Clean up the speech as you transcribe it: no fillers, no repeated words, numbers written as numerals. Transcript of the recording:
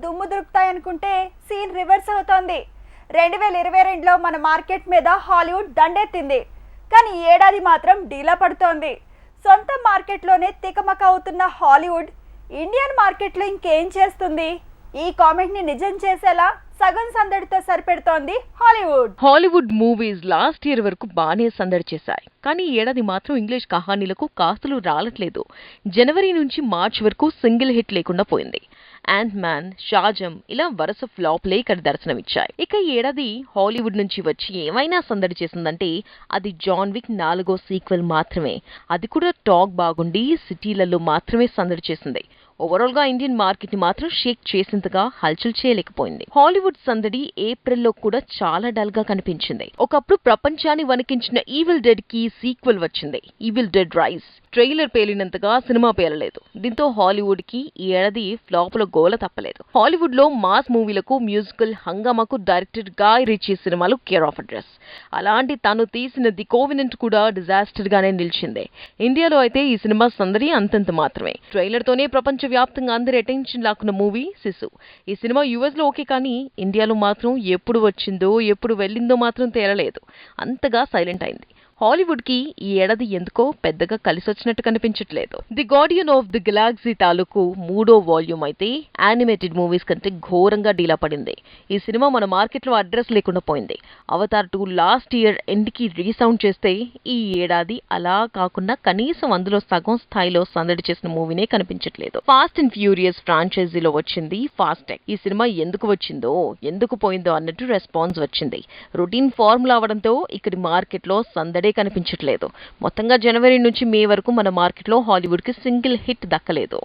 దుమ్ము దురుకుతాయనుకుంటే scene reverse అవుతోంది. 2022లో మన మార్కెట్ మీద హాలీవుడ్ దండెత్తింది. కానీ ఈ ఏడాది మాత్రం డీలా పడుతోంది. సొంత మార్కెట్లోనే తికమక అవుతున్న హాలీవుడ్ ఇండియన్ మార్కెట్లో ఇంకేం చేస్తుంది? ఈ కామెంట్ ని నిజం చేసేలా సగం సందడితో సరిపెడుతోంది హాలీవుడ్ మూవీస్ లాస్ట్ ఇయర్ వరకు బానే సందడి చేశాయి. కానీ ఈ ఏడాది మాత్రం ఇంగ్లీష్ కహానీలకు కాస్తులు రాలట్లేదు. జనవరి నుంచి మార్చ్ వరకు సింగిల్ హిట్ లేకుండా పోయింది. యాంట్ మ్యాన్, షాజమ్ ఇలా వరుస ఫ్లాప్లే ఇక్కడ దర్శనమిచ్చాయి. ఇక ఈ ఏడాది హాలీవుడ్ నుంచి వచ్చి ఏమైనా సందడి చేసిందంటే అది జాన్ విక్ 4వ సీక్వెల్ మాత్రమే. అది కూడా టాక్ బాగుండి సిటీలలో మాత్రమే సందడి చేసింది. ఓవరాల్ గా ఇండియన్ మార్కెట్ ని మాత్రం షేక్ చేసేంతగా హల్చల్ చేయలేకపోయింది. హాలీవుడ్ సందడి ఏప్రిల్లో కూడా చాలా డల్ గా కనిపించింది. ఒకప్పుడు ప్రపంచాన్ని వణికించిన ఈవిల్ డెడ్ కి సీక్వెల్ వచ్చింది, ఈవిల్ డెడ్ రైజ్. ట్రైలర్ పేలినంతగా సినిమా పేలలేదు. దీంతో హాలీవుడ్ కి ఈ ఏడాది ఫ్లాపుల గోల తప్పలేదు. హాలీవుడ్ లో మాస్ మూవీలకు మ్యూజికల్ హంగామాకు డైరెక్టర్ గాయ్ రిచీ సినిమాలు కేర్ ఆఫ్ అడ్రస్. అలాంటి తను తీసిన ది కోవెనెంట్ కూడా డిజాస్టర్ గానే నిలిచింది. ఇండియాలో అయితే ఈ సినిమా సందడి అంతంత మాత్రమే. ట్రైలర్ తోనే ప్రపంచ వ్యాప్తంగా అందరి అటెన్షన్ లాక్కున్న మూవీ శిశు. ఈ సినిమా యుఎస్ లో ఓకే, కానీ ఇండియాలో మాత్రం ఎప్పుడు వచ్చిందో ఎప్పుడు వెళ్ళిందో మాత్రం తేలలేదు. అంతగా సైలెంట్ అయింది. హాలీవుడ్ కి ఈ ఏడాది ఎందుకో పెద్దగా కలిసొచ్చినట్టు కనిపించట్లేదు. The Guardian of the Galaxy తాలూకు 3వ వాల్యూమ్ అయితే యానిమేటెడ్ మూవీస్ కంటే ఘోరంగా డీలా పడింది. ఈ సినిమా మన మార్కెట్ లో అడ్రస్ లేకుండా పోయింది. అవతార్ 2 లాస్ట్ ఇయర్ ఎండ్ కి రీసౌండ్ చేస్తే ఈ ఏడాది అలా కాకుండా కనీసం అందులో సగం స్థాయిలో సందడి చేసిన మూవీనే కనిపించట్లేదు. ఫాస్ట్ అండ్ ఫ్యూరియస్ ఫ్రాంచైజీలో వచ్చింది ఫాస్టాగ్. ఈ సినిమా ఎందుకు వచ్చిందో ఎందుకు పోయిందో అన్నట్టు రెస్పాన్స్ వచ్చింది. రొటీన్ ఫార్ములా అవడంతో ఇక్కడి మార్కెట్ లో సందడే కనిపించట్లేదు. మొత్తంగా జనవరి నుంచి మే వరకు మన మార్కెట్ లో హాలీవుడ్ కి సింగిల్ హిట్ దక్కలేదు.